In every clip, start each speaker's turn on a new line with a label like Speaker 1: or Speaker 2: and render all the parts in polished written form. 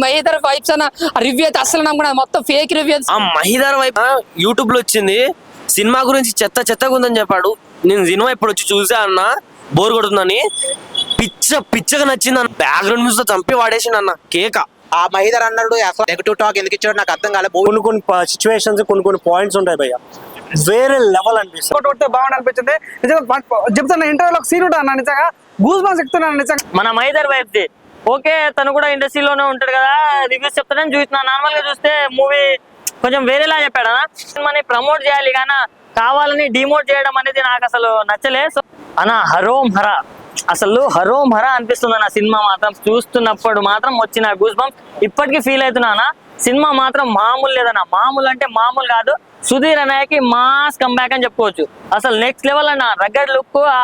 Speaker 1: Mahender vibes అన్న review అయితే అసలు నమ్మకం మొత్తం ఫేక్ రివ్యూస్.
Speaker 2: ఆ మహేందర్ వైబ్ యూట్యూబ్ లో వచ్చింది, సినిమా గురించి చెత్తగా ఉందని చెప్పాడు. నేను సినిమా ఇప్పుడు వచ్చి చూసా అన్న, బోర్ కొడుతుందని. పిచ్చగా నచ్చింది అన్న. బ్యాక్గ్రౌండ్ మ్యూజిక్ చంపి వాడేసిండు అన్న కేక.
Speaker 3: ఆ మహేందర్ అన్నాడు అసలు నెగటివ్ టాక్ ఎందుకు ఇచ్చాడు నాకు అర్థం కాలేదు.
Speaker 4: కొన్ని సిచ్యువేషన్స్ కొన్ని పాయింట్స్ ఉంటాయి భయ్య, వేరే లెవెల్ అనిపిస్తుంది.
Speaker 5: బాగుంది అనిపించింది నిజంగా. చెప్తున్నా ఇంటర్వ్యూలో ఒక సీన్ ఉంటా అన్న, నిజంగా గూస్ బంప్స్ ఎక్కుతున్నాను నిజంగా.
Speaker 6: మన మహేందర్ వైబ్ది ఓకే, తను కూడా ఇండస్ట్రీలోనే ఉంటాడు కదా, రివ్యూస్ చెప్తానని చూస్తున్నా. నార్మల్ గా చూస్తే మూవీ కొంచెం వేరేలా చెప్పాడు అన్న. సినిమాని ప్రమోట్ చేయాలి కానీ కావాలని డిమోట్ చేయడం అనేది నాకు అసలు నచ్చలే. సో అన్న హరోం హర, అసలు హరోం హర అనిపిస్తుంది అన్న. సినిమా మాత్రం చూస్తున్నప్పుడు మాత్రం వచ్చిన గూస్ బంప్స్ ఇప్పటికీ ఫీల్ అవుతున్నా. సినిమా మాత్రం మామూలు లేదన్న, మామూలు అంటే మామూలు కాదు. సుధీర్ అన్నయ్యకి మాస్ కంబ్యాక్ అని చెప్పుకోవచ్చు. అసలు నెక్స్ట్ లెవెల్ అన్న, రగ్గడ్ లుక్, ఆ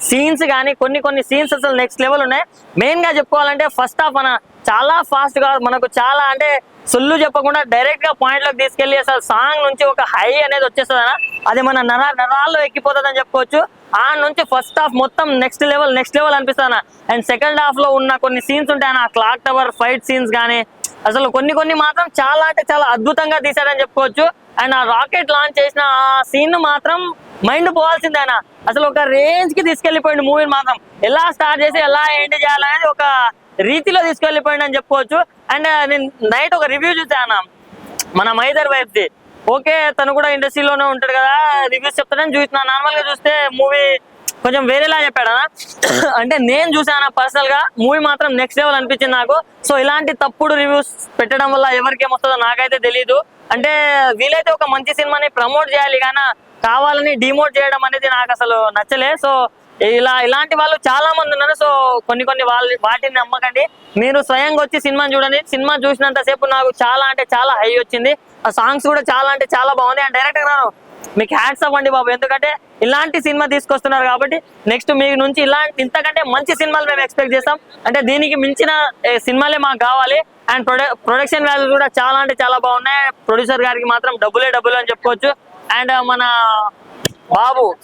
Speaker 6: సీన్స్ కానీ కొన్ని సీన్స్ అసలు నెక్స్ట్ లెవెల్ ఉన్నాయి. మెయిన్ గా చెప్పుకోవాలంటే ఫస్ట్ హాఫ్ అన్న చాలా ఫాస్ట్ గా మనకు చాలా అంటే సొల్లు చెప్పకుండా డైరెక్ట్ గా పాయింట్ లోకి తీసుకెళ్లి అసలు సాంగ్ నుంచి ఒక హై అనేది వచ్చేస్తుంది అన్న. అది మన నరాల్లో ఎక్కిపోతుంది అని చెప్పుకోవచ్చు. ఆ నుంచి ఫస్ట్ హాఫ్ మొత్తం నెక్స్ట్ లెవెల్ అనిపిస్తుంది. అండ్ సెకండ్ హాఫ్ లో ఉన్న కొన్ని సీన్స్ ఉంటాయి, ఆ క్లాక్ టవర్ ఫైట్ సీన్స్ కానీ అసలు కొన్ని మాత్రం చాలా అంటే చాలా అద్భుతంగా తీశారని చెప్పుకోవచ్చు. అండ్ ఆ రాకెట్ లాంచ్ చేసిన ఆ సీన్ మాత్రం మైండ్ పోవాల్సిందే ఆయన. అసలు ఒక రేంజ్ కి తీసుకెళ్లిపోయింది మూవీని మాత్రం. ఎలా స్టార్ట్ చేసి ఎలా ఎండ్ చేయాలనేది ఒక రీతిలో తీసుకెళ్లిపోయింది అని చెప్పుకోవచ్చు. అండ్ నేను నైట్ ఒక రివ్యూ చూసాను మన మహేందర్ వైబ్ది. ఓకే, తను కూడా ఇండస్ట్రీలోనే ఉంటాడు కదా, రివ్యూస్ చెప్తానని చూస్తున్నా. నార్మల్ గా చూస్తే మూవీ కొంచెం వేరేలా చెప్పాడు అన్న. అంటే నేను చూసాను పర్సనల్ గా, మూవీ మాత్రం నెక్స్ట్ లెవెల్ అనిపించింది నాకు. సో ఇలాంటి తప్పుడు రివ్యూస్ పెట్టడం వల్ల ఎవరికి ఏమొస్తుందో నాకైతే తెలీదు. అంటే వీలైతే ఒక మంచి సినిమాని ప్రమోట్ చేయాలి కానీ కావాలని డిమోట్ చేయడం అనేది నాకు అసలు నచ్చలే. సో ఇలాంటి వాళ్ళు చాలా మంది ఉన్నారు. సో కొన్ని వాటిని నమ్మకండి, మీరు స్వయంగా వచ్చి సినిమాని చూడండి. సినిమా చూసినంత సేపు నాకు చాలా అంటే చాలా హై వచ్చింది. ఆ సాంగ్స్ కూడా చాలా అంటే చాలా బాగుంది. అండ్ డైరెక్టర్ గారు మీకు హ్యాట్స్ ఆఫ్ అండి బాబు, ఎందుకంటే ఇలాంటి సినిమా తీసుకొస్తున్నారు కాబట్టి నెక్స్ట్ మీ నుంచి ఇంతకంటే మంచి సినిమాలు మేము ఎక్స్పెక్ట్ చేస్తాం. అంటే దీనికి మించిన సినిమాలే మాకు కావాలి. అండ్ ప్రొడక్షన్ వాల్యూ కూడా చాలా అంటే చాలా బాగున్నాయి. ప్రొడ్యూసర్ గారికి మాత్రం డబ్బులే అని చెప్పుకోవచ్చు. అండ్ మన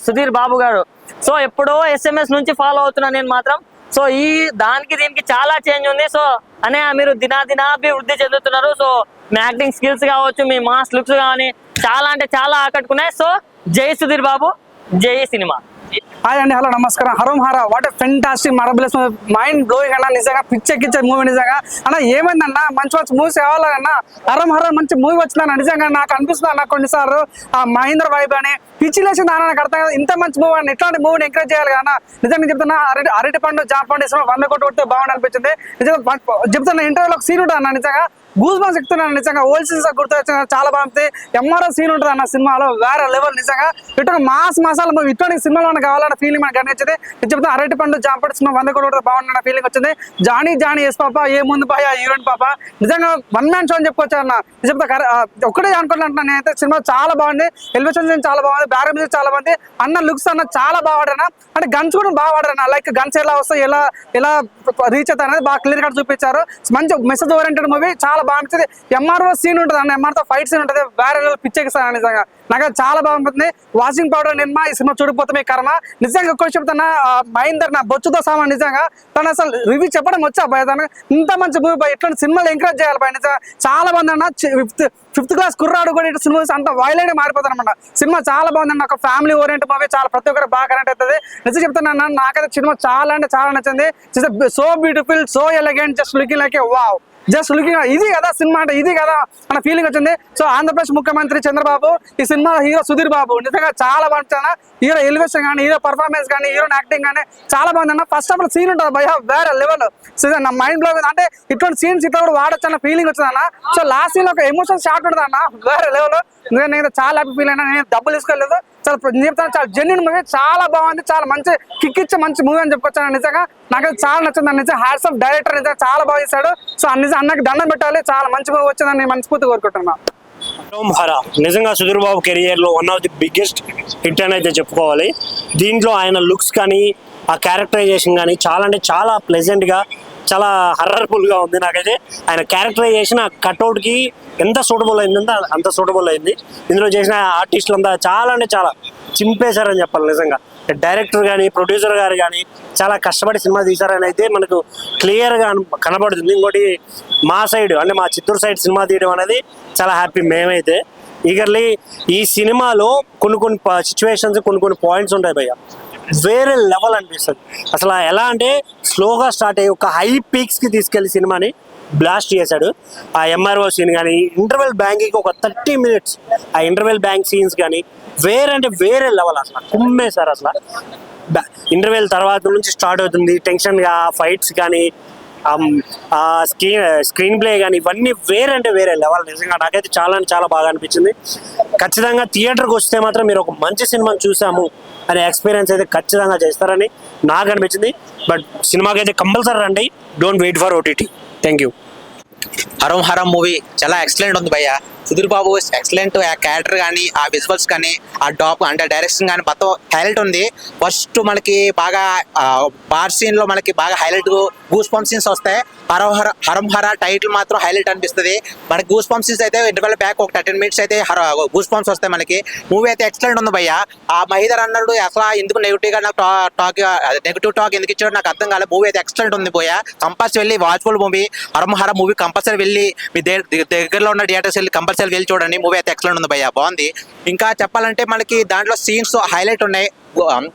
Speaker 6: సుధీర్ బాబు గారు, సో ఎప్పుడో SMS నుంచి ఫాలో అవుతున్నా నేను మాత్రం. సో దానికి దీనికి చాలా చేంజ్ ఉంది. సో అనే మీరు దినాభివృద్ధి చెందుతున్నారు. సో మీ యాక్టింగ్ స్కిల్స్ కావచ్చు, మీ మాస్ లుక్స్ కానీ చాలా అంటే చాలా ఆకట్టుకున్నాయి. సో జై సుధీర్ బాబు, జై సినిమా.
Speaker 5: హాయ్ అండి, హలో నమస్కారం. హరోం హరా, వాట్ ఫెంటాస్టిక్ మరబులస్, మైండ్ బ్లోయింగ్ అన్న. నిజంగా పిచ్చే మూవీ నిజంగా అన్న. ఏమైందన్న, మంచి మూవీస్ కావాలన్నా హరం మంచి మూవీ వచ్చిందన్న. నిజంగా నాకు అనిపిస్తుంది అన్న కొన్నిసార్లు ఆ మహేందర్ వైబ్ అని పిచ్చి లేచింది అన్న. నాకు అర్థం కాదు, ఇంత మంచి మూవీ అన్న, ఇట్లాంటి మూవీని ఎంకరేజ్ చేయాలి కదా. నిజంగా చెప్తున్నా, అరటి పండు జాపండు 100 కోట్లు కొడితే బాగుంది అనిపించింది. నిజంగా చెప్తున్నా, ఇంటర్వ్యూలో ఒక సీన్ ఉంటుంది అన్న, నిజంగా గూస్ బంప్స్ ఎక్కుతున్నాను. నిజంగా ఓల్డ్ సీన్స్ గుర్తు చాలా బాగుంది. ఎంఆర్ఓ సీన్ ఉంటుంది అన్న సినిమాలో, వేరే లెవెల్. నిజంగా ఇటు మసాలా మూవీ ఇటువంటి సినిమాలో మనకు కావాలన్న ఫీలింగ్ మనకు కనిపించింది. నేను చెప్తున్నా, అరటి పండు జాంపడు సినిమా 100 కోట్లు కొడితే బాగుందన్న ఫీలింగ్ వచ్చింది. జానీ ఎస్ పాప, ఏ ముందు పాయ హీరోయిన్ పాప, నిజంగా వన్ మ్యాన్ షో అని చెప్పుకోవచ్చు అన్న. చెప్తా ఒక్కటే అనుకుంటున్నా నేనైతే. సినిమా చాలా బాగుంది, ఎలివేషన్ చాలా బాగుంది, బ్యాక్ మ్యూజిక్ చాలా బాగుంది అన్న. లుక్స్ అన్న చాలా బాగా వాడారన్న. అంటే గన్స్ కూడా బాగా వాడారన్న. లైక్ గన్స్ ఎలా వస్తాయి, ఎలా రీచ్ అవుతాయి అనేది బాగా క్లియర్ గా చూపించారు. మంచి మెసేజ్ ఓరియంటెడ్ మూవీ, చాలా బాగుంటుంది. ఎంఆర్ఓ సీన్ ఉంటుంది అన్న, ఎంఆర్తో ఫైట్ సీన్ ఉంటుంది, వేరే పిచ్చెక్కిస్తాను నిజంగా. నాకు చాలా బాగుంటుంది. వాషింగ్ పౌడర్ నిర్మా ఈ సినిమా చూడకపోతే మీ కర్మ. నిజంగా ఎక్కువ చెప్తున్నా, మహేందర్ నా బొచ్చుతో సామాన్. నిజంగా తను అసలు రివ్యూ చెప్పడం వచ్చా భయ, తను ఇంత మంచి మూవీ భయ, ఇట్లాంటి సినిమాలు ఎంకరేజ్ చేయాలి భయ. నిజంగా చాలా బాగుంది అన్న. ఫిఫ్త్ క్లాస్ కుర్రాడు కూడా ఇటు సినిమా అంత వైలెంట్ మారిపోతాను అనమాట. సినిమా చాలా బాగుంది. ఒక ఫ్యామిలీ ఓరియంట్ మూవీ, చాలా ప్రతి ఒక్కరు బాగా కనెక్ట్ అవుతుంది. నిజం చెప్తున్నా, నాకైతే సినిమా చాలా అంటే చాలా నచ్చింది. So beautiful, so elegant, just looking like wow, just looking. ఇది కదా సినిమా అంటే, ఇది కదా అన్న ఫీలింగ్ వచ్చింది. సో ఆంధ్రప్రదేశ్ ముఖ్యమంత్రి చంద్రబాబు, ఈ సినిమా హీరో సుధీర్ బాబు, నిజంగా చాలా బాగుంటుంది. హీరో ఎలివేషన్ కానీ, హీరో పర్ఫార్మెన్స్ కానీ, హీరో యాక్టింగ్ కానీ చాలా బాగుంది అన్న. ఫస్ట్ ఆఫ్ ఆల్ సీన్ ఉంటుంది భయ, వేరే లెవెల్. నా మైండ్ బ్లో అంటే ఇటువంటి సీన్స్ ఇట్లా కూడా వాడచ్చు అన్న ఫీలింగ్ వచ్చింది అన్న. సో లాస్ట్ సీన్ లో ఒక ఎమోషన్ షాట్ ఉంటుంది అన్న, వేరే లెవెల్. నేను చాలా హ్యాపీ ఫీల్ అయినా. నేను డబ్బులు తీసుకోలేదు, చాలా చెప్తాను, చాలా జెన్యున్ మూవీ, చాలా బాగుంది. చాలా మంచి కిక్ ఇచ్చే మంచి మూవీ అని చెప్పుకొచ్చాను. నిజంగా నాకైతే చాలా నచ్చింది. నిజంగా హ్యాట్స్ ఆఫ్ డైరెక్టర్, నిజంగా చాలా బాగా చేశాడు. సో అన్నకి దండం పెట్టాలి, చాలా మంచి మూవీ వచ్చిందని నేను మనస్ఫూర్తి కోరుకుంటున్నాను.
Speaker 4: నిజంగా సుధీర్ బాబు కెరియర్ లో one of the biggest hit అని అయితే చెప్పుకోవాలి. దీంట్లో ఆయన లుక్స్ కానీ, ఆ క్యారెక్టరైజేషన్ కానీ చాలా అంటే చాలా ప్లెజెంట్ గా, చాలా హర్రర్ఫుల్ గా ఉంది. నాకైతే ఆయన క్యారెక్టరైజేషన్ ఆ కట్అవుట్ కి ఎంత సూటబుల్ అయిందంటే అంత సూటబుల్ అయింది. ఇందులో చేసిన ఆర్టిస్టులు అంతా చాలా అంటే చాలా చింపేశారని చెప్పాలి. నిజంగా డైరెక్టర్ కానీ ప్రొడ్యూసర్ గారు కానీ చాలా కష్టపడి సినిమా తీశారని అయితే మనకు క్లియర్గా కనబడుతుంది. ఇంకోటి మా సైడ్ అంటే మా చిత్తూరు సైడ్ సినిమా తీయడం అనేది చాలా హ్యాపీ మేమైతే. ఈగర్లీ ఈ సినిమాలో కొన్ని సిచ్యువేషన్స్ కొన్ని పాయింట్స్ ఉంటాయి భయ్య, వేరే లెవెల్ అనిపిస్తుంది. అసలు ఎలా అంటే స్లోగా స్టార్ట్ అయ్యి ఒక హై పీక్స్కి తీసుకెళ్లి సినిమాని బ్లాస్ట్ చేశాడు. ఆ ఎంఆర్ఓ సీన్ కానీ ఇంటర్వెల్ బ్యాంకింగ్ ఒక 30 minutes ఆ ఇంటర్వెల్ బ్యాంక్ సీన్స్ కానీ వేరే లెవెల్ అసలు కుమ్మేశారు. అసలు ఇంటర్వెల్ తర్వాత నుంచి స్టార్ట్ అవుతుంది టెన్షన్గా, ఫైట్స్ కానీ ఆ స్క్రీన్ ప్లే కానీ ఇవన్నీ వేరే లెవెల్. నిజంగా నాకైతే చాలా బాగా అనిపించింది. ఖచ్చితంగా థియేటర్కి వస్తే మాత్రం మీరు ఒక మంచి సినిమాని చూసాము అనే ఎక్స్పీరియన్స్ అయితే ఖచ్చితంగా చేస్తారని నాకు అనిపించింది. బట్ సినిమాకి అయితే కంపల్సరీ రండి, don't wait for OTT. Thank you.
Speaker 3: Harom movie చాలా ఎక్సలెంట్ ఉంది భయ్య. సుధీర్ బాబు ఎక్సలెంట్, ఆ క్యారెక్టర్ కానీ ఆ విజువల్స్ కానీ ఆ టాప్ అంటే డైరెక్షన్ కానీ మొత్తం హైలైట్ ఉంది. ఫస్ట్ మనకి బాగా బార్ సీన్ లో మనకి బాగా హైలైట్ గూస్ పంప్ సీన్స్ వస్తాయి. హరం హర టైటిల్ మాత్రం హైలైట్ అనిపిస్తుంది మనకి. గూస్ పంప్ సీన్స్ అయితే ఇంటర్వెల్ బ్యాక్ ఒక 13 minutes అయితే గూస్ పంప్స్ వస్తాయి మనకి. మూవీ అయితే ఎక్సలెంట్ ఉంది భయ్య. ఆ మహీధర్ అన్నాడు అసలు ఎందుకు నెగిటివ్ టాక్ ఎందుకు ఇచ్చాడు నాకు అర్థం కాలేదు. మూవీ అయితే ఎక్సలెంట్ ఉంది భయ్య. కంపల్సరీ వెళ్ళి వాచ్ఫుల్ మూవీ హర మూవీ కంపల్సరీ వెళ్ళి మీ దగ్గరలో ఉన్న థియేటర్స్ వెళ్ళి కంపల్సరీ వెళ్ళి చూడండి. మూవీ అయితే ఎక్సలెంట్ ఉంది భయ్య, బాగుంది. ఇంకా చెప్పాలంటే మనకి దాంట్లో సీన్స్ హైలైట్ ఉన్నాయి.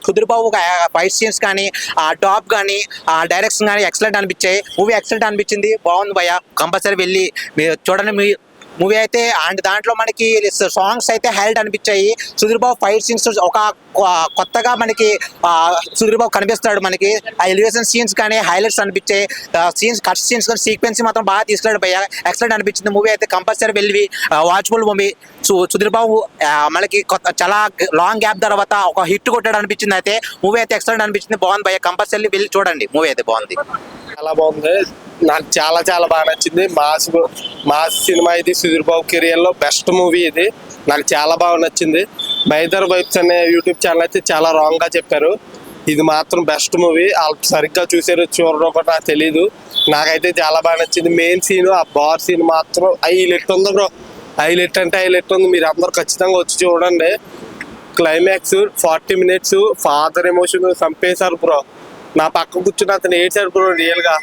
Speaker 3: సుధీర్ బాబు ఫైట్ సీన్స్ కానీ ఆ టాప్ కానీ ఆ డైరెక్షన్ కానీ ఎక్సలెంట్ అనిపించాయి. మూవీ ఎక్సలెంట్ అనిపించింది, బాగుంది భయ్య. కంపల్సరీ వెళ్ళి మీరు చూడండి మూవీ అయితే. అండ్ దాంట్లో మనకి సాంగ్స్ అయితే హైలైట్ అనిపించాయి. సుధీర్ బాబు ఫైట్ సీన్స్ ఒక కొత్తగా మనకి సుధీర్ బాబు కనిపిస్తాడు మనకి. ఆ ఎలివేషన్ సీన్స్ కానీ హైలైట్స్ అనిపించాయి. కట్ సీన్స్ కానీ సీక్వెన్స్ మాత్రం బాగా తీసుకెళ్ళాడు భయ్య, ఎక్సలెంట్ అనిపించింది. మూవీ అయితే కంపల్సరీ వెళ్ళి వాచ్ఫుల్ మూవీ. సుధీర్ బాబు మనకి చాలా లాంగ్ గ్యాప్ తర్వాత ఒక హిట్ కొట్టాడు అనిపించింది. అయితే మూవీ అయితే ఎక్సలెంట్ అనిపించింది, బాగుంది భయ్య. కంపల్సరీ వెళ్ళి చూడండి, మూవీ అయితే బాగుంది.
Speaker 7: చాలా బాగుంది, నాకు చాలా బాగా నచ్చింది. మాస్ సినిమా ఇది. సుధీర్ బాబు కెరియర్ లో బెస్ట్ మూవీ ఇది, నాకు చాలా బాగా నచ్చింది. మహీధర్ వైబ్స్ అనే యూట్యూబ్ ఛానల్ అయితే చాలా రాంగ్ గా చెప్పారు. ఇది మాత్రం బెస్ట్ మూవీ, వాళ్ళు సరిగ్గా చూసారు చూడరు కూడా నాకు తెలీదు. నాకైతే చాలా బాగా నచ్చింది. మెయిన్ సీన్ ఆ బార్ సీన్ మాత్రం హైలైట్ ఉంది బ్రో. హైలైట్ అంటే హైలైట్ ఉంది, మీరు అందరు ఖచ్చితంగా వచ్చి చూడండి. క్లైమాక్స్ 40 minutes ఫాదర్ ఎమోషన్ చంపేశారు బ్రో. నా పక్క కూర్చుని అతను ఏడ్చారు బ్రో. రియల్ గా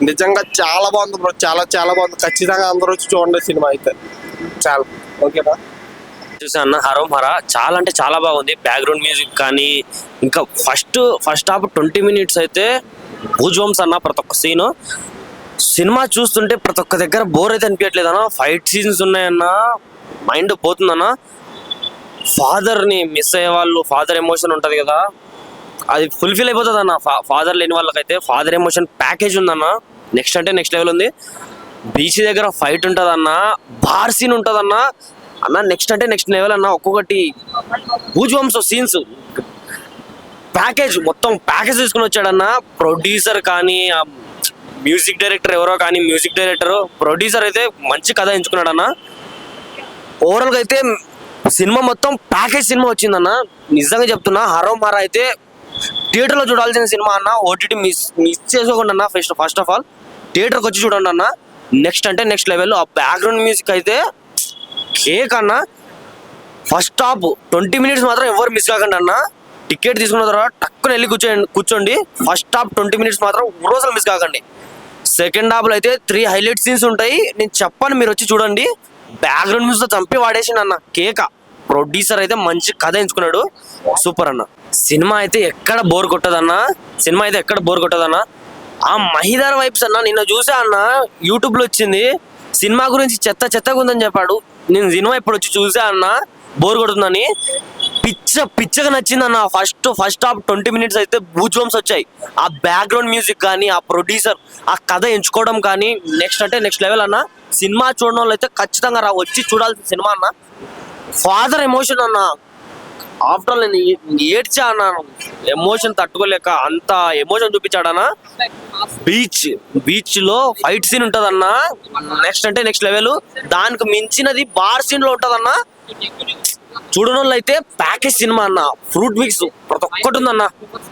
Speaker 7: నిజంగా చాలా బాగుంది బ్రో, చాలా బాగుంది. ఖచ్చితంగా అందరూ వచ్చి చూడండి సినిమా అయితే. చాలా ఓకేనా.
Speaker 2: చూసా అన్న హరం హర చాలా అంటే చాలా బాగుంది. బ్యాక్గ్రౌండ్ మ్యూజిక్ కానీ ఇంకా ఫస్ట్ హాఫ్ 20 minutes అయితే భూజ్వంస్ అన్న. ప్రతి ఒక్క సీను సినిమా చూస్తుంటే ప్రతి ఒక్క దగ్గర బోర్ అయితే అనిపించట్లేదు అన్న. ఫైట్ సీన్స్ ఉన్నాయన్న, మైండ్ పోతుందన్న. ఫాదర్ని మిస్ అయ్యే వాళ్ళు, ఫాదర్ ఎమోషన్ ఉంటుంది కదా, అది ఫుల్ఫిల్ అయిపోతుంది అన్న. ఫాదర్ లేని వాళ్ళకైతే ఫాదర్ ఎమోషన్ ప్యాకేజ్ ఉందన్న. నెక్స్ట్ అంటే నెక్స్ట్ లెవెల్ ఉంది. బీచ్ దగ్గర ఫైట్ ఉంటుంది అన్న, బార్ సీన్ ఉంటుంది అన్న. నెక్స్ట్ అంటే నెక్స్ట్ లెవెల్ అన్న. ఒక్కొక్కటి గూజ్బంప్స్ సీన్స్ ప్యాకేజ్ మొత్తం ప్యాకేజ్ తీసుకుని వచ్చాడన్న. ప్రొడ్యూసర్ కానీ మ్యూజిక్ డైరెక్టర్ ఎవరో కానీ, మ్యూజిక్ డైరెక్టర్ ప్రొడ్యూసర్ అయితే మంచి కథ ఎంచుకున్నాడు అన్న. ఓవరాల్గా అయితే సినిమా మొత్తం ప్యాకేజ్ సినిమా వచ్చిందన్న. నిజంగా చెప్తున్నా, హరం హర అయితే థియేటర్లో చూడాల్సిన సినిమా అన్న. ఓటీటీ మిస్ చేసుకోకుండా అన్న. ఫస్ట్ ఆఫ్ ఆల్ థియేటర్కి వచ్చి చూడండి అన్న. నెక్స్ట్ అంటే నెక్స్ట్ లెవెల్. ఆ బ్యాక్గ్రౌండ్ మ్యూజిక్ అయితే కేక్ అన్న. ఫస్ట్ హాఫ్ 20 minutes మాత్రం ఎవరు మిస్ కాకండి అన్న. టికెట్ తీసుకున్న తర్వాత టక్కున వెళ్ళి కూర్చోండి. ఫస్ట్ హాఫ్ 20 minutes మాత్రం రోజులు మిస్ కాకండి. సెకండ్ హాఫ్లో అయితే 3 హైలైట్ సీన్స్ ఉంటాయి. నేను చెప్పాను, మీరు వచ్చి చూడండి. బ్యాక్గ్రౌండ్ మ్యూజిక్ చంపి వాడేసిండు అన్న. కేక ప్రొడ్యూసర్ అయితే మంచి కథ ఎంచుకున్నాడు, సూపర్ అన్న. సినిమా అయితే ఎక్కడ బోర్ కొట్టదన్న. ఆ మహీధర్ వైబ్స్ అన్న నిన్న చూసా అన్న, యూట్యూబ్ లో వచ్చింది. సినిమా గురించి చెత్తగా ఉందని చెప్పాడు. నేను సినిమా ఇప్పుడు వచ్చి చూసా అన్న, బోర్ కొడుతుందని. పిచ్చగా నచ్చింది అన్న. ఫస్ట్ హాఫ్ 20 minutes అయితే గూజ్బంప్స్ వచ్చాయి. ఆ బ్యాక్గ్రౌండ్ మ్యూజిక్ కానీ, ఆ ప్రొడ్యూసర్ ఆ కథ ఎంచుకోవడం కానీ నెక్స్ట్ అంటే నెక్స్ట్ లెవెల్ అన్న. సినిమా చూడడం వాళ్ళు అయితే ఖచ్చితంగా వచ్చి చూడాల్సిన సినిమా అన్న. ఫాదర్ ఎమోషన్ అన్న, ఆఫ్టర్ ఆల్ నేను ఏడ్చా అన్నాను. ఎమోషన్ తట్టుకోలేక అంత ఎమోషన్ చూపించాడన్న. బీచ్ లో ఫైట్ సీన్ ఉంటదన్న. నెక్స్ట్ అంటే నెక్స్ట్ లెవెల్. దానికి మించినది బార్ సీన్ లో ఉంటదన్న. చూడని వాళ్ళు అయితే ప్యాకేజ్ సినిమా అన్న. ఫ్రూట్ మిక్స్ ప్రతి ఒక్కటి ఉందన్న,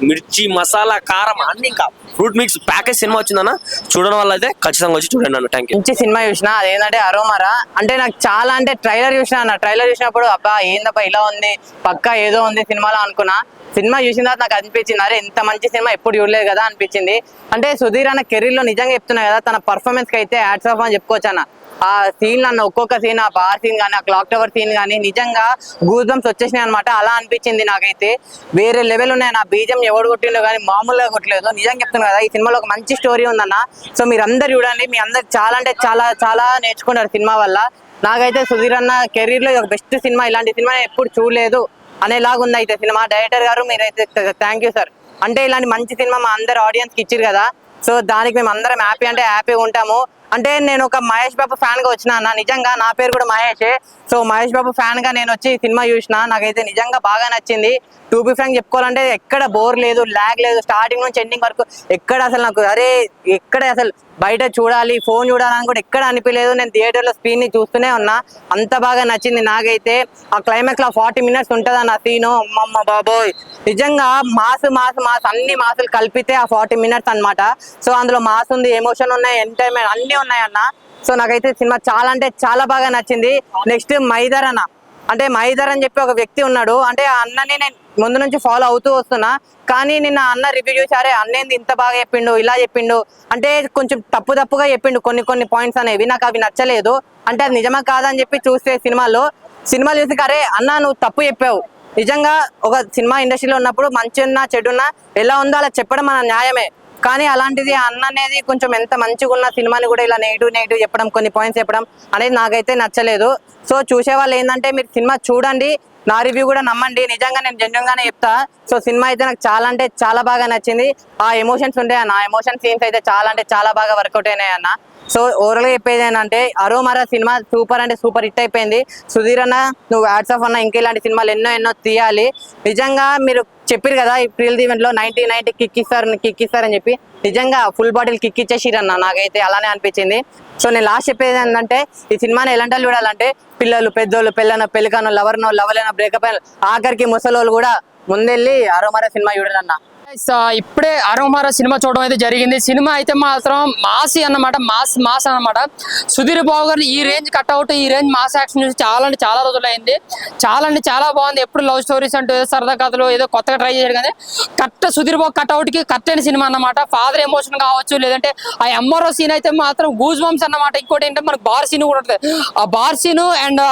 Speaker 2: మిర్చి మసాలా కారం అన్ని, ఇంకా ఫ్రూట్ మిక్స్ ప్యాకేజ్ సినిమా వచ్చిందన్న. చూడని వాళ్ళు అయితే ఖచ్చితంగా వచ్చి చూడండి అన్న. Thank you.
Speaker 8: మంచి సినిమా చూసిన, అదేంటంటే అరోమారా. అంటే నాకు చాలా, అంటే ట్రైలర్ చూసిన అన్న, ట్రైలర్ చూసినప్పుడు అబ్బా ఏందబ్బా ఇలా ఉంది, పక్కా ఏదో ఉంది సినిమాలో అనుకున్నా. సినిమా చూసిన తర్వాత నాకు అనిపించింది, అరే ఇంత మంచి సినిమా ఎప్పుడు చూడలేదు కదా అనిపించింది. అంటే సుధీర్ అన్న కెరీర్ లో నిజంగా చెప్తున్నా కదా, తన పర్ఫార్మెన్స్ కి అయితే హ్యాట్స్ ఆఫ్ అని చెప్పుకోవచ్చు అన్న. ఆ సీన్ అన్న, ఒక్కొక్క సీన్, ఆ బార్ సీన్ కానీ, ఆ క్లాక్ టవర్ సీన్ కానీ నిజంగా గూస్ బంప్స్ వచ్చేసినాయి అనమాట. అలా అనిపించింది నాకైతే. వేరే లెవెల్ ఉన్నాయి. నా బీజం ఎవడు కొట్టిండో కానీ మామూలుగా కొట్టలేదు. నిజంగా చెప్తున్నా కదా, ఈ సినిమాలో ఒక మంచి స్టోరీ ఉందన్న. సో మీరు అందరు చూడండి, మీ అందరు చాలా, అంటే చాలా చాలా నేర్చుకున్నారు సినిమా వల్ల. నాకైతే సుధీర్ అన్న కెరీర్ లో ఒక బెస్ట్ సినిమా, ఇలాంటి సినిమా ఎప్పుడు చూడలేదు అనేలాగా ఉంది అయితే సినిమా. డైరెక్టర్ గారు మీరైతే థ్యాంక్ యూ సార్. అంటే ఇలాంటి మంచి సినిమా మా అందరు ఆడియన్స్ కి ఇచ్చారు కదా, సో దానికి మేము అందరం హ్యాపీ, అంటే హ్యాపీగా ఉంటాము. అంటే నేను ఒక మహేష్ బాబు ఫ్యాన్ గా వచ్చిన అన్న. నిజంగా నా పేరు కూడా మహేషే. సో మహేష్ బాబు ఫ్యాన్ గా నేను వచ్చి సినిమా చూసిన, నాకైతే నిజంగా బాగా నచ్చింది. టూ బి ఫ్రాంక్ చెప్పుకోవాలంటే ఎక్కడ బోర్ లేదు, ల్యాగ్ లేదు, స్టార్టింగ్ నుంచి ఎండింగ్ వరకు ఎక్కడ అసలు నాకు అరే ఎక్కడ అసలు బయట చూడాలి, ఫోన్ చూడాలని కూడా ఎక్కడ అనిపించలేదు. నేను థియేటర్ లో స్క్రీన్ ని చూస్తూనే ఉన్నా, అంత బాగా నచ్చింది నాకైతే. ఆ క్లైమాక్స్ లో 40 minutes ఉంటుంది అన్న సీను, అమ్మ బాబోయ్ నిజంగా మాస్ మాస్ మాస్, అన్ని మాసులు కలిపితే ఆ 40 minutes అన్నమాట. సో అందులో మాస్ ఉంది, ఎమోషన్ ఉన్నాయి, ఎంటర్టైన్మెంట్ అన్ని ఉన్నాయి అన్న. సో నాకైతే సినిమా చాలా, అంటే చాలా బాగా నచ్చింది. నెక్స్ట్ మైదర్ అన్న, అంటే మైదర్ అని చెప్పి ఒక వ్యక్తి ఉన్నాడు. అంటే ఆ అన్నని నేను ముందు నుంచి ఫాలో అవుతూ వస్తున్నా, కానీ నిన్న అన్న రివ్యూ చూసారే, అన్నేంది ఇంత బాగా చెప్పిండు, ఇలా చెప్పిండు అంటే కొంచెం తప్పుగా చెప్పిండు కొన్ని పాయింట్స్ అనేవి. నాకు అవి నచ్చలేదు. అంటే అది నిజమా కాదని చెప్పి చూస్తే సినిమాలు చూసి అరే అన్న నువ్వు తప్పు చెప్పావు. నిజంగా ఒక సినిమా ఇండస్ట్రీలో ఉన్నప్పుడు మంచి ఉన్నా చెడున్నా ఎలా ఉందో అలా చెప్పడం మన న్యాయమే. కానీ అలాంటిది అన్న అనేది కొంచెం ఎంత మంచిగా ఉన్న సినిమాని కూడా ఇలా నెగిటివ్ చెప్పడం, కొన్ని పాయింట్స్ చెప్పడం అనేది నాకైతే నచ్చలేదు. సో చూసే వాళ్ళు ఏంటంటే మీరు సినిమా చూడండి, నా రివ్యూ కూడా నమ్మండి. నిజంగా నేను జెన్యూన్ గానే చెప్తా. సో సినిమా అయితే నాకు చాలా, అంటే చాలా బాగా నచ్చింది. ఆ ఎమోషన్స్ ఉంటాయి అన్న, ఆ ఎమోషన్ సీన్స్ అయితే చాలా, అంటే చాలా బాగా వర్కౌట్ అయినాయి అన్న. సో ఓవరాల్ గా చెప్పేది ఏంటంటే అరోమారా సినిమా సూపర్, అంటే సూపర్ హిట్ అయిపోయింది. సుధీర్ అన్న నువ్వు హ్యాట్స్ ఆఫ్ అన్న, ఇంకా ఇలాంటి సినిమాలు ఎన్నో తీయాలి. నిజంగా మీరు చెప్పారు కదా ఈ ప్రీల్ ఈవెంట్ లో 90 కిక్ ఇస్తారు అని చెప్పి, నిజంగా ఫుల్ బాటిల్ కిక్ ఇచ్చేసిరన్న. నాకైతే అలానే అనిపించింది. సో నేను లాస్ట్ చెప్పేది ఏంటంటే ఈ సినిమాని ఎలాంటి చూడాలంటే పిల్లలు, పెద్దోళ్ళు, పెళ్ళికనో, లవర్లైన, బ్రేకప్ అయిన, ఆఖరికి ముసలోళ్ళు కూడా ముందెళ్ళి అరోమారా సినిమా చూడాలన్న.
Speaker 1: ఇప్పుడే అరోమారా సినిమా చూడడం అయితే జరిగింది. సినిమా అయితే మాత్రం మాసి అన్నమాట, మాస్ అన్నమాట. సుధీర్ బాబు గారు ఈ రేంజ్ కట్అవుట్, ఈ రేంజ్ మాస్ యాక్షన్ చూసి చాలా, అంటే చాలా రోజులు అయింది. చాలా బాగుంది. ఎప్పుడు లవ్ స్టోరీస్ అంటే సరదా కథలు ఏదో కొత్తగా ట్రై చేశాడు, కానీ కరెక్ట్ సుధీర్ బాబు కట్అవుట్ కి కరెక్ట్ అయిన సినిమా అన్నమాట. ఫాదర్ ఎమోషన్ కావచ్చు, లేదంటే ఆ ఎంఆర్ఓ సీన్ అయితే మాత్రం గూస్ బంప్స్ అన్నమాట. ఇంకోటి ఏంటంటే మనకు బార్ సీన్ కూడా ఉంటుంది. ఆ బార్ సీన్ అండ్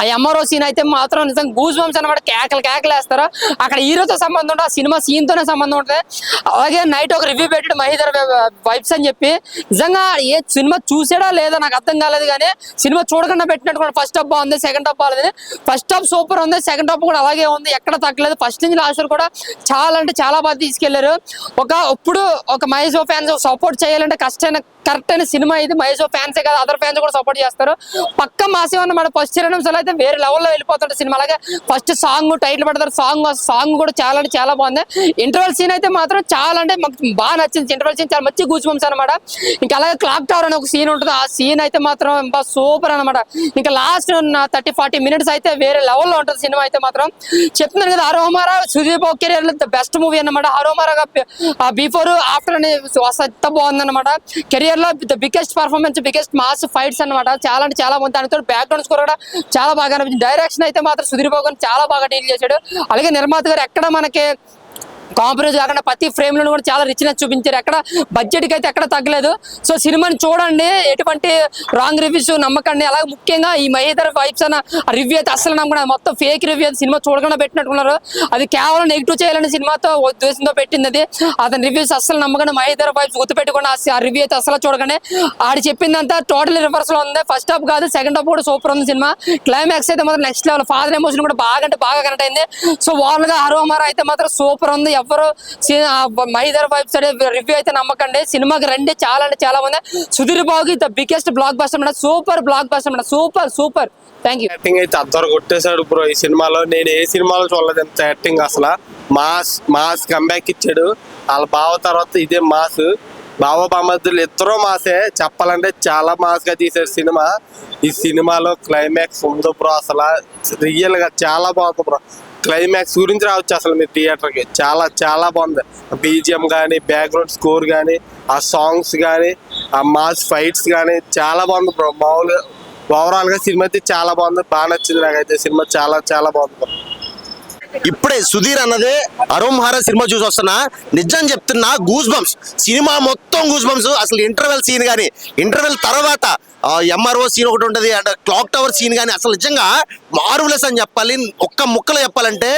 Speaker 1: ఆ ఎంఆర్ఓ సీన్ అయితే మాత్రం నిజంగా గూస్ బంప్స్ అనమాట. కేకలు వేస్తారు. అక్కడ హీరోతో సంబంధం ఉంటుంది, ఆ సినిమా సీన్ తోనే సంబంధం ఉంటుంది. అలాగే నైట్ ఒక రివ్యూ పెట్టాడు మహేందర్ వైబ్స్ అని చెప్పి. నిజంగా ఏ సినిమా చూసాడా లేదా నాకు అర్థం కాలేదు, కానీ సినిమా చూడకుండా పెట్టినట్టు కూడా ఫస్ట్ హాఫ్ బాగుంది, సెకండ్ హాఫ్ బాగాలేదు. ఫస్ట్ హాఫ్ సూపర్ ఉంది, సెకండ్ హాఫ్ కూడా అలాగే ఉంది, ఎక్కడ తగ్గలేదు. ఫస్ట్ నుంచి లాస్ట్ వరకు కూడా చాలా, అంటే చాలా బాగా తీసుకెళ్లారు. ఇప్పుడు ఒక మహేష్ ఫ్యాన్స్ సపోర్ట్ చేయాలంటే కరెక్ట్ అయిన సినిమా ఇది. మహేష్ ఫ్యాన్సే కదా, అదర్ ఫ్యాన్స్ కూడా సపోర్ట్ చేస్తారు. పక్క మాసం అన్నమాట. ఫస్ట్ 2 నిమిషాలు అయితే వేరే లెవెల్లో వెళ్ళిపోతుంటే సినిమా. అలాగే ఫస్ట్ సాంగ్ టైటిల్ పెడతారు, సాంగ్ కూడా చాలా, అంటే చాలా బాగుంది. ఇంటర్వెల్ సీన్ అయితే మాత్రం చాలా, అంటే మాకు బాగా నచ్చింది. ఇంటర్వెల్ సీన్ చాలా మంచి గూస్ బంప్స్ అనమాట. ఇంకా అలాగే క్లాక్ టవర్ అనే ఒక సీన్ ఉంటుంది, ఆ సీన్ అయితే మాత్రం సూపర్ అనమాట. ఇంకా లాస్ట్ 30-40 minutes అయితే వేరే లెవెల్లో ఉంటుంది సినిమా అయితే మాత్రం. చెప్తున్నాను కదా, అరోమారా సుధీర్ బాబు కెరీర్ లో ద బెస్ట్ మూవీ అన్నమాట. అరోమారా బిఫోర్ ఆఫ్టర్ అని ఎంత బాగుందన్నమాట. కెరియర్ లో the biggest performance, biggest mass fights అనమాట. చాలా, అంటే చాలా బాగుంది. దానితో బ్యాక్గ్రౌండ్ స్కోర్ కూడా చాలా బాగా అనిపించింది. డైరెక్షన్ అయితే మాత్రం సుధీర్ బాబు గారు చాలా బాగా డీల్ చేశాడు. అలాగే నిర్మాత గారు ఎక్కడ మనకి కాంప్రమైజ్ కాకుండా ప్రతి ఫ్రేమ్ లో కూడా చాలా రిచ్నెస్ చూపించారు. ఎక్కడ బడ్జెట్ కి అయితే ఎక్కడ తగ్గలేదు. సో సినిమాని చూడండి, ఎటువంటి రాంగ్ రివ్యూస్ నమ్మకండి. అలాగే ముఖ్యంగా ఈ మహేందర్ వైబ్స్ అన్న రివ్యూ అయితే అసలు నమ్మకం, మొత్తం ఫేక్ రివ్యూ. సినిమా చూడకుండా పెట్టినట్టున్నారు. అది కేవలం నెగిటివ్ చేయాలని సినిమాతో ఉద్దేశంతో పెట్టింది అది. అతని రివ్యూస్ అసలు నమ్మకండి. మహేందర్ వైబ్స్ గుర్తుపెట్టుకోండి. ఆ రివ్యూ అయితే అసలు చూడకండి. ఆడి చెప్పిందంతా టోటల్ రివర్స్ లో ఉంది. ఫస్ట్ హాఫ్ కాదు, సెకండ్ హాఫ్ కూడా సూపర్ ఉంది సినిమా. క్లైమాక్స్ అయితే మాత్రం నెక్స్ట్ లెవెల్. ఫాదర్ ఎమోషన్ కూడా బాగా, అంటే బాగా కనెక్ట్ అయింది. సో వాళ్ళగా అరోమారా అయితే మాత్రం సూపర్ ఉంది. ఎవరు మహేందర్ వైబ్స్ రివ్యూ అయితే నమ్మకండి. సినిమాకి రండి, చాలా, అంటే చాలా మంది. సుధీర్ బాబుకి ద బిగ్గెస్ట్ బ్లాక్ బస్టర్ అన్నమాట. సూపర్ బ్లాక్ బస్టర్ అన్నమాట. Super thank you.
Speaker 7: యాక్టింగ్ అయితే అద్దరు కొట్టేశాడు బ్రో ఈ సినిమాలో. నేను ఏ సినిమాలో చూడలేదు ఎంత యాక్టింగ్. అసలు మాస్ కంబ్యాక్ ఇచ్చాడు. వాళ్ళ బావ తర్వాత ఇదే మాస్. బావ బామర్దులు ఇద్దరు మాసే, చెప్పాలంటే చాలా మాస్ గా తీశారు సినిమా. ఈ సినిమాలో క్లైమాక్స్ ఉంది బ్రో, అసలు రియల్ గా చాలా బాగుంది బ్రో. క్లైమాక్స్ గురించి రావచ్చు అసలు మీరు థియేటర్ కి, చాలా చాలా బాగుంది. బీజిఎం కానీ, బ్యాక్గ్రౌండ్ స్కోర్ కానీ, ఆ సాంగ్స్ కానీ, ఆ మాస్ ఫైట్స్ కానీ చాలా బాగుంది బ్రో. మామూలుగా ఓవరాల్ గా సినిమా అయితే చాలా బాగుంది, బాగా నచ్చింది నాకైతే సినిమా, చాలా చాలా బాగుంది బ్రో.
Speaker 9: ఇప్పుడే సుధీర్ అన్నదే అరోంహారా సినిమా చూసి వస్తున్నా, నిజం చెప్తున్నా గూస్ బంప్స్, సినిమా మొత్తం గూస్ బంప్స్. అసలు ఇంటర్వెల్ సీన్ కానీ, ఇంటర్వెల్ తర్వాత ఎంఆర్ఓ సీన్ ఒకటి ఉంటుంది, అండ్ క్లాక్ టవర్ సీన్ కానీ అసలు నిజంగా మార్వెలస్ అని చెప్పాలి. ఒక్క ముక్కలో చెప్పాలంటే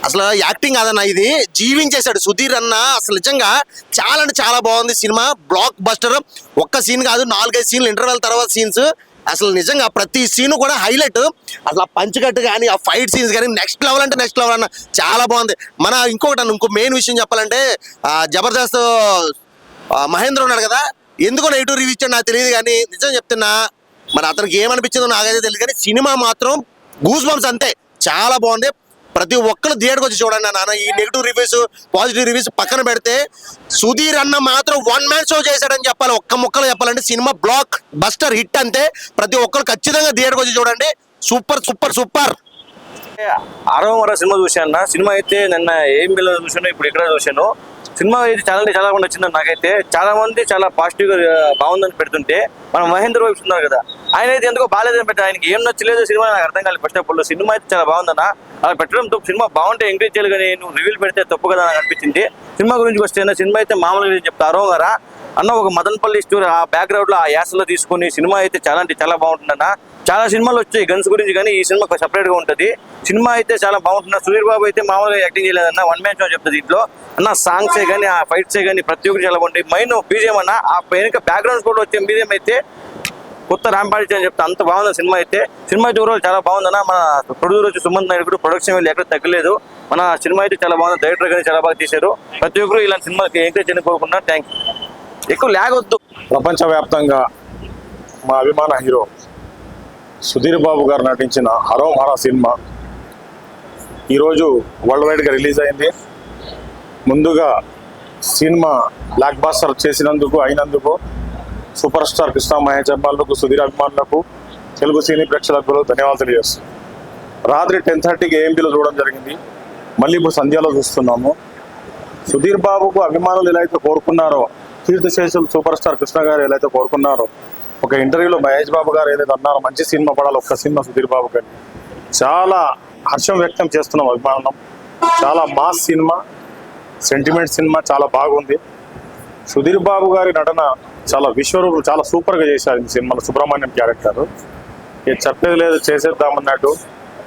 Speaker 9: అసలు యాక్టింగ్ కాదన్న, ఇది జీవించేశాడు సుధీర్ అన్న. అసలు నిజంగా చాలా అంటే చాలా బాగుంది సినిమా, బ్లాక్ బస్టర్. ఒక్క సీన్ కాదు, 4-5 సీన్లు ఇంటర్వెల్ తర్వాత సీన్స్. అసలు నిజంగా ప్రతి సీన్ కూడా హైలైట్. అసలు ఆ పంచకట్టు కానీ, ఆ ఫైట్ సీన్స్ కానీ నెక్స్ట్ లెవెల్ అంటే నెక్స్ట్ లెవెల్ అన్న, చాలా బాగుంది. ఇంకో మెయిన్ విషయం చెప్పాలంటే జబర్దస్త్ మహేంద్ర ఉన్నాడు కదా, ఎందుకో నెగిటివ్ రివ్యూ ఇచ్చాడు నాకు తెలియదు, కానీ నిజం చెప్తున్నా మరి అతనికి ఏమనిపించిందో నాకైతే తెలియదు, కానీ సినిమా మాత్రం గూస్ బంప్స్ అంతే, చాలా బాగుంది. ప్రతి ఒక్కరు థియేటర్కి వచ్చి చూడండి నాన్న. ఈ నెగిటివ్ రివ్యూస్ పాజిటివ్ రివ్యూస్ పక్కన పెడితే సుధీర్ అన్న మాత్రం వన్ మ్యాన్ షో చేశాడని చెప్పాలి. ఒక్క ముక్కలో చెప్పాలంటే సినిమా బ్లాక్ బస్టర్ హిట్ అంతే. ప్రతి ఒక్కరు ఖచ్చితంగా థియేటర్కి వచ్చి చూడండి, సూపర్ సూపర్ సూపర్.
Speaker 2: అరోమరా సినిమా చూశాను. సినిమా అయితే నిన్న ఏం బిల్లు చూశాను, ఇప్పుడు ఇక్కడ చూశాను. సినిమా అయితే చాలా అంటే చాలా నచ్చింది నాకైతే. చాలా మంది చాలా పాజిటివ్ గా బాగుందని పెడుతుంటే మన మహేంద్ర వైపు ఉన్నారు కదా, ఆయన అయితే ఎందుకో బాగాలేదని పెట్టారు. ఆయనకి ఏం నచ్చలేదు సినిమా నాకు అర్థం కాలేదు. ఫస్ట్ ఆఫ్ ఆల్ సినిమా అయితే చాలా బాగుందన్న, అలా పెట్టడం తప్పు. సినిమా బాగుంటే ఎంకరేజ్ చేయాలి, కానీ నువ్వు రివ్యూలు పెడితే తప్పు కదా నాకు అనిపించింది. సినిమా గురించి వస్తే సినిమా అయితే మామూలుగా చెప్తా, అరోమరా అన్న ఒక మదనపల్లి స్టోరీ ఆ బ్యాక్గ్రౌండ్ లో ఆ యాసలో తీసుకుని సినిమా అయితే చాలా అంటే చాలా బాగుంటుందన్న. చాలా సినిమాలు వచ్చాయి గన్స్ గురించి, కానీ ఈ సినిమా సపరేట్ గా ఉంటుంది. సినిమా అయితే చాలా బాగుంటుంది. సుధీర్ బాబు అయితే మామూలుగా యాక్టింగ్ చేయలేదన్న, వన్ మ్యాన్ షో చెప్తుంది దీంట్లో అన్న. సాంగ్సే కానీ, ఆ ఫైట్సే కానీ ప్రతి ఒక్కటి చాలా బాగుంటాయి. మైన్ బీజిఎం అన్న, ఆ వెనుక బ్యాక్గ్రౌండ్ కూడా వచ్చే బీజిఎం అయితే కొత్త ర్యాంపాడి అని చెప్తా, అంత బాగుంది సినిమా అయితే. సినిమా అయితే ఓవరాల్ చాలా బాగుందన్న. మన ప్రొడ్యూసర్ వచ్చి సుమంత్ నాయుడు కూడా ప్రొడక్షన్ వెళ్ళి ఎక్కడ తగ్గలేదు. మన సినిమా అయితే చాలా బాగుంది, డైరెక్టర్ కానీ చాలా బాగా తీశారు. ప్రతి ఒక్కరు ఇలాంటి సినిమాకి ఎంకరేజ్ చేయని కోరుకున్నా. Thank you. ఎక్కువ ల్యాగ్ వద్దు.
Speaker 10: ప్రపంచవ్యాప్తంగా మా అభిమాన హీరో సుధీర్ బాబు గారు నటించిన అరోమరా సినిమా ఈరోజు వరల్డ్ వైడ్గా రిలీజ్ అయింది. ముందుగా సినిమా బ్లాక్ బాస్టర్ అయినందుకు సూపర్ స్టార్ కృష్ణ మహేష్ అభిమానులకు, సుధీర్ అభిమానులకు, తెలుగు సినీ ప్రేక్షకులకు ధన్యవాదాలు తెలియజేస్తాం. రాత్రి 10:30కి ఏఎంపీలో చూడడం జరిగింది, మళ్ళీ ఇప్పుడు సంధ్యాలో చూస్తున్నాము. సుధీర్ బాబుకు అభిమానులు ఎలా అయితే కోరుకున్నారో, కీర్తిశేషులు సూపర్ స్టార్ కృష్ణ గారు ఎలా అయితే కోరుకున్నారో, ఒక ఇంటర్వ్యూలో మహేష్ బాబు గారు ఏదైతే అన్నారో మంచి సినిమా పడాలి, ఒక్క సినిమా సుధీర్ బాబు గారిని, చాలా హర్షం వ్యక్తం చేస్తున్నాం అభిమానం. చాలా మాస్ సినిమా, సెంటిమెంట్ సినిమా, చాలా బాగుంది. సుధీర్ బాబు గారి నటన చాలా విశ్వరూపం, చాలా సూపర్గా చేశారు ఈ సినిమాలో. సుబ్రహ్మణ్యం క్యారెక్టర్ చెప్పేది లేదు, చేసేద్దామన్నట్టు.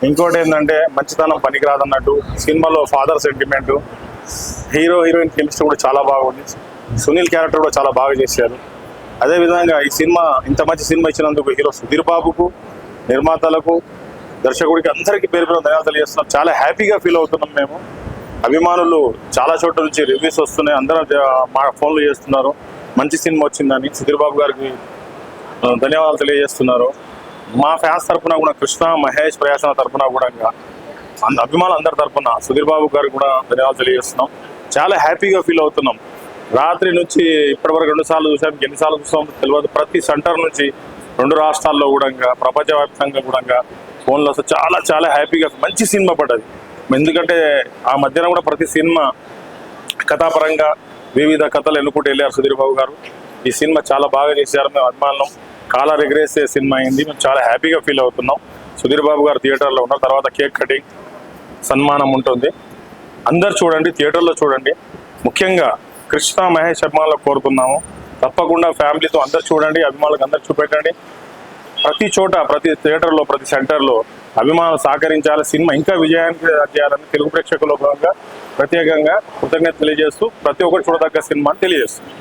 Speaker 10: ఇంకోటి ఏంటంటే మంచితనం పనికిరాదన్నట్టు. సినిమాలో father sentiment, hero heroine chemistry కూడా చాలా బాగుంది. సునీల్ క్యారెక్టర్ కూడా చాలా బాగా చేశారు. అదేవిధంగా ఈ సినిమా ఇంత మంచి సినిమా ఇచ్చినందుకు హీరో సుధీర్ బాబుకు, నిర్మాతలకు, దర్శకుడికి అందరికీ పేరు పేరు ధన్యవాదాలు తెలియజేస్తున్నాం. చాలా హ్యాపీగా ఫీల్ అవుతున్నాం మేము. అభిమానులు చాలా చోట్ల నుంచి రివ్యూస్ వస్తున్నాయి, అందరూ మా ఫోన్లు చేస్తున్నారు మంచి సినిమా వచ్చిందని. సుధీర్ బాబు గారికి ధన్యవాదాలు తెలియజేస్తున్నారు. మా ఫ్యాన్స్ తరఫున కూడా, కృష్ణ మహేష్ ప్రయాసన తరఫున కూడా, అభిమానులు అందరి తరఫున సుధీర్ బాబు గారికి కూడా ధన్యవాదాలు తెలియజేస్తున్నాం. చాలా హ్యాపీగా ఫీల్ అవుతున్నాం. రాత్రి నుంచి ఇప్పటివరకు 2 సార్లు చూసాం, ఎన్నిసార్లు చూసాం తెలియదు. ప్రతి సెంటర్ నుంచి 2 రాష్ట్రాల్లో కూడా, ప్రపంచవ్యాప్తంగా కూడా ఫోన్లో వస్తే చాలా చాలా హ్యాపీగా మంచి సినిమా పడ్డది. ఎందుకంటే ఆ మధ్యన కూడా ప్రతి సినిమా కథాపరంగా వివిధ కథలు ఎన్నుకుంటూ వెళ్ళారు సుధీర్ బాబు గారు. ఈ సినిమా చాలా బాగా చేశారు. మేము అభిమానులం, కాలర్ ఎగరేసే సినిమా అయింది. మేము చాలా హ్యాపీగా ఫీల్ అవుతున్నాం. సుధీర్ బాబు గారు థియేటర్లో ఉన్నారు. తర్వాత కేక్ కటింగ్, సన్మానం ఉంటుంది. అందరు చూడండి, థియేటర్లో చూడండి. ముఖ్యంగా కృష్ణ మహేష్ అభిమానులకు కోరుతున్నాము, తప్పకుండా ఫ్యామిలీతో అందరు చూడండి, అభిమానులకు అందరు చూపెట్టండి. ప్రతి చోట, ప్రతి థియేటర్లో, ప్రతి సెంటర్లో అభిమానులు సహకరించాలి. సినిమా ఇంకా విజయానికి చేయాలని తెలుగు ప్రేక్షకుల భాగంగా ప్రత్యేకంగా కృతజ్ఞత తెలియజేస్తూ ప్రతి ఒక్కరు చూడదగ్గ సినిమా తెలియజేస్తుంది.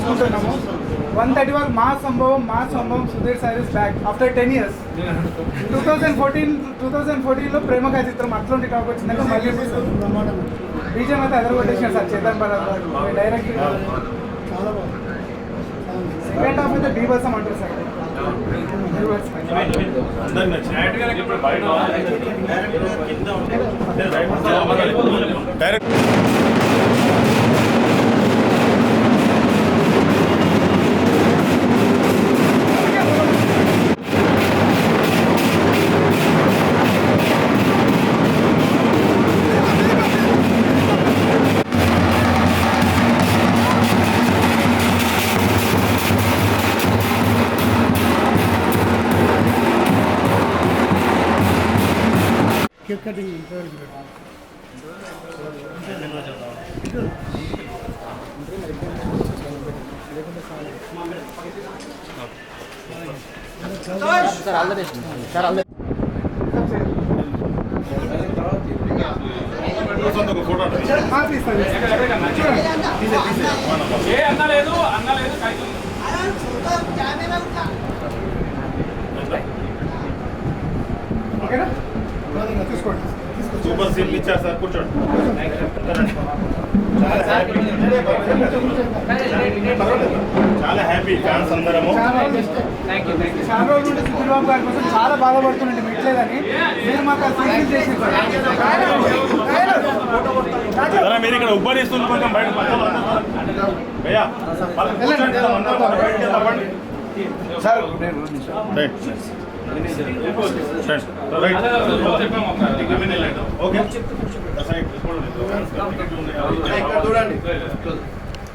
Speaker 5: చూస్తున్నాము 131 మాస్ సంభవం Sudheer sir is back after 10 years 2014లో ప్రేమగా చిత్రం అట్లాంటి టాక్ వచ్చిందంటే మళ్ళీ బీజం అయితే ఎదరగొట్టేసారు sir Chetan Bharat direct second half అయితే బీభత్సం అంటారు సార్
Speaker 10: డైరెక్ట్ సూపర్ సీన్ ఇచ్చారు సార్, కూర్చోండి. చాలా హ్యాపీ ఫ్యాన్స్ అందరము.
Speaker 5: చాలా రోజుల నుండి సుధీర్బాబు గారి కోసం చాలా బాధపడుతుండే మిట్లేదని మీరు మాకు సీరియల్ చేసి
Speaker 10: మీరు ఇక్కడ ఉబ్బరిస్తుంది కొంచెం బయట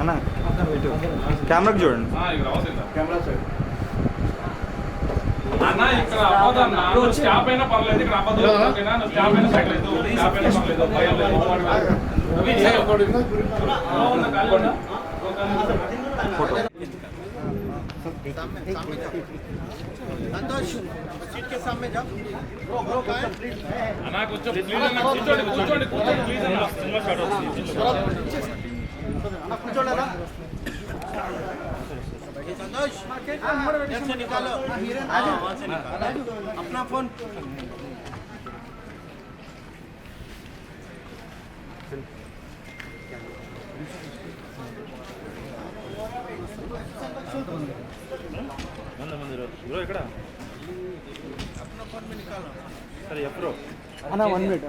Speaker 11: అన్న కెమెరాకి చూడండి.
Speaker 12: అన్న ఇక్కడ అవ్వదన్న నువ్వు స్టాప్ అయినా పర్లేదు, ఇక్కడ అవ్వదు ఓకేనా, నువ్వు స్టాప్ అయినా పర్లేదు, స్టాప్ అయినా పర్లేదు, భయం లేదు. అన్న కొంచెం ప్లీజ్ అన్న కూర్చోండి కూర్చోండి కూర్చోండి ప్లీజ్ అన్న, సినిమా స్టార్ట్ అవుతుంది.
Speaker 11: अपना फोन
Speaker 10: ఇక్కడ సరే ఎప్పుడు
Speaker 5: అన్న 1 minute